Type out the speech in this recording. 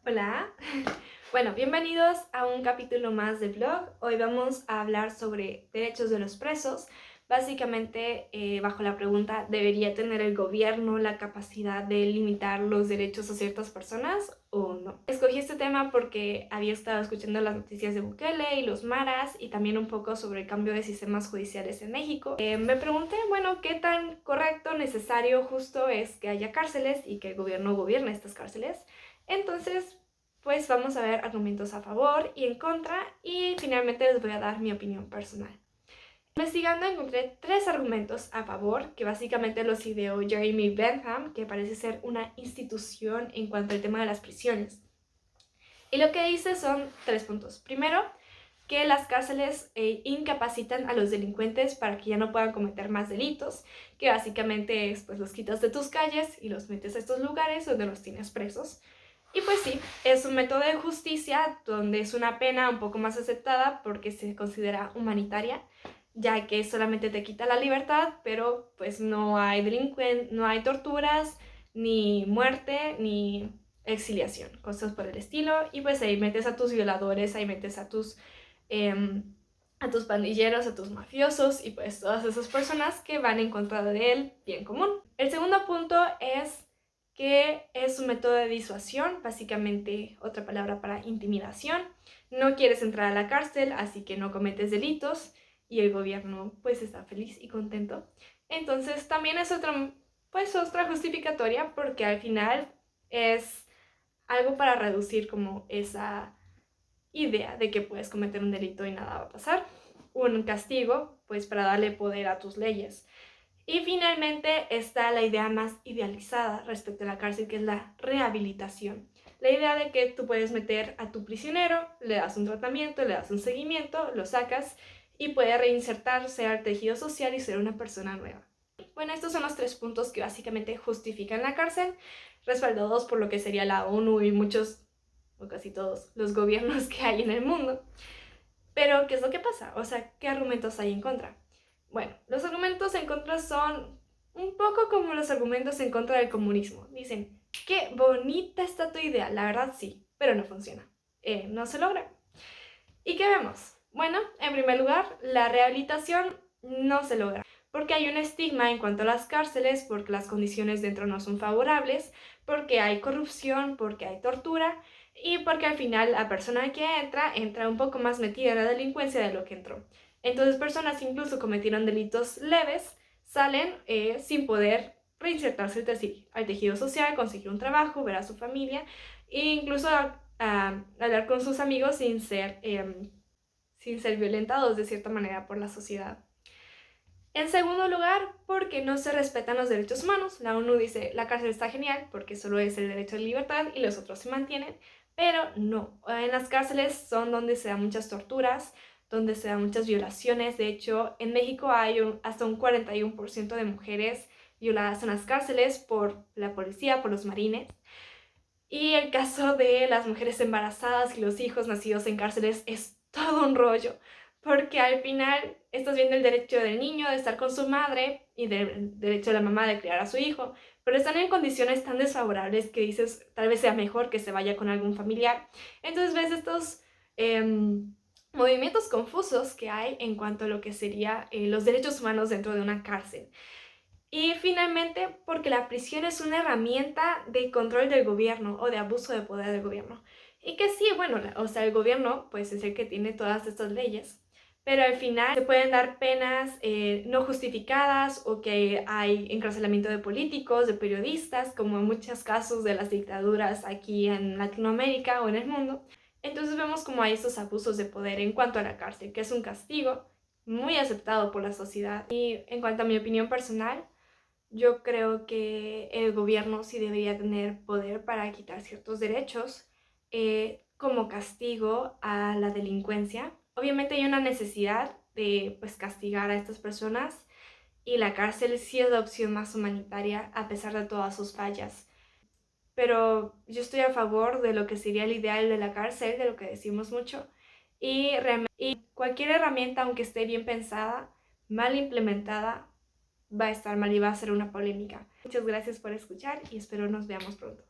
Hola, bueno, bienvenidos a un capítulo más del blog. Hoy vamos a hablar sobre derechos de los presos. Básicamente, bajo la pregunta, ¿debería tener el gobierno la capacidad de limitar los derechos a ciertas personas o no? Escogí este tema porque había estado escuchando las noticias de Bukele y los maras y también un poco sobre el cambio de sistemas judiciales en México. Me pregunté, bueno, ¿qué tan correcto, necesario, justo es que haya cárceles y que el gobierno gobierne estas cárceles? Entonces, pues vamos a ver argumentos a favor y en contra y finalmente les voy a dar mi opinión personal. Investigando encontré 3 argumentos a favor, que básicamente los ideó Jeremy Bentham, que parece ser una institución en cuanto al tema de las prisiones. Y lo que dice son 3 puntos. Primero, que las cárceles incapacitan a los delincuentes para que ya no puedan cometer más delitos, que básicamente es, pues los quitas de tus calles y los metes a estos lugares donde los tienes presos. Y pues sí, es un método de justicia donde es una pena un poco más aceptada porque se considera humanitaria, ya que solamente te quita la libertad, pero pues no hay no hay torturas, ni muerte, ni exiliación, cosas por el estilo. Y pues ahí metes a tus violadores, ahí metes a tus pandilleros, a tus mafiosos y pues todas esas personas que van en contra del bien común. El segundo punto es que es un método de disuasión, básicamente otra palabra para intimidación. No quieres entrar a la cárcel, así que no cometes delitos y el gobierno pues está feliz y contento. Entonces también es otra justificatoria porque al final es algo para reducir como esa idea de que puedes cometer un delito y nada va a pasar. Un castigo pues para darle poder a tus leyes. Y finalmente está la idea más idealizada respecto a la cárcel, que es la rehabilitación. La idea de que tú puedes meter a tu prisionero, le das un tratamiento, le das un seguimiento, lo sacas y puede reinsertarse al tejido social y ser una persona nueva. Bueno, estos son los 3 puntos que básicamente justifican la cárcel, respaldados por lo que sería la ONU y muchos, o casi todos, los gobiernos que hay en el mundo. Pero, ¿qué es lo que pasa? O sea, ¿qué argumentos hay en contra? Bueno, los argumentos en contra son un poco como los argumentos en contra del comunismo. Dicen, qué bonita está tu idea, la verdad sí, pero no funciona. No se logra. ¿Y qué vemos? Bueno, en primer lugar, la rehabilitación no se logra, porque hay un estigma en cuanto a las cárceles, porque las condiciones dentro no son favorables, porque hay corrupción, porque hay tortura y porque al final la persona que entra un poco más metida en la delincuencia de lo que entró. Entonces personas que incluso cometieron delitos leves salen sin poder reinsertarse al tejido social, conseguir un trabajo, ver a su familia e incluso hablar con sus amigos sin ser violentados de cierta manera por la sociedad. En segundo lugar, porque no se respetan los derechos humanos. La ONU dice, la cárcel está genial porque solo es el derecho de libertad y los otros se mantienen, pero no. En las cárceles son donde se dan muchas torturas, donde se dan muchas violaciones. De hecho, en México hay hasta un 41% de mujeres violadas en las cárceles por la policía, por los marines. Y el caso de las mujeres embarazadas y los hijos nacidos en cárceles es todo un rollo, porque al final estás viendo el derecho del niño de estar con su madre y el derecho de la mamá de criar a su hijo, pero están en condiciones tan desfavorables que dices tal vez sea mejor que se vaya con algún familiar. Entonces ves estos movimientos confusos que hay en cuanto a lo que serían los derechos humanos dentro de una cárcel. Y finalmente, porque la prisión es una herramienta de control del gobierno o de abuso de poder del gobierno. Y que sí, bueno, o sea, el gobierno pues es el que tiene todas estas leyes, pero al final se pueden dar penas no justificadas o que hay encarcelamiento de políticos, de periodistas, como en muchos casos de las dictaduras aquí en Latinoamérica o en el mundo. Entonces vemos como hay estos abusos de poder en cuanto a la cárcel, que es un castigo muy aceptado por la sociedad. Y en cuanto a mi opinión personal, yo creo que el gobierno sí debería tener poder para quitar ciertos derechos como castigo a la delincuencia. Obviamente hay una necesidad de pues, castigar a estas personas y la cárcel sí es la opción más humanitaria a pesar de todas sus fallas. Pero yo estoy a favor de lo que sería el ideal de la cárcel, de lo que decimos mucho, y cualquier herramienta, aunque esté bien pensada, mal implementada, va a estar mal y va a ser una polémica. Muchas gracias por escuchar y espero nos veamos pronto.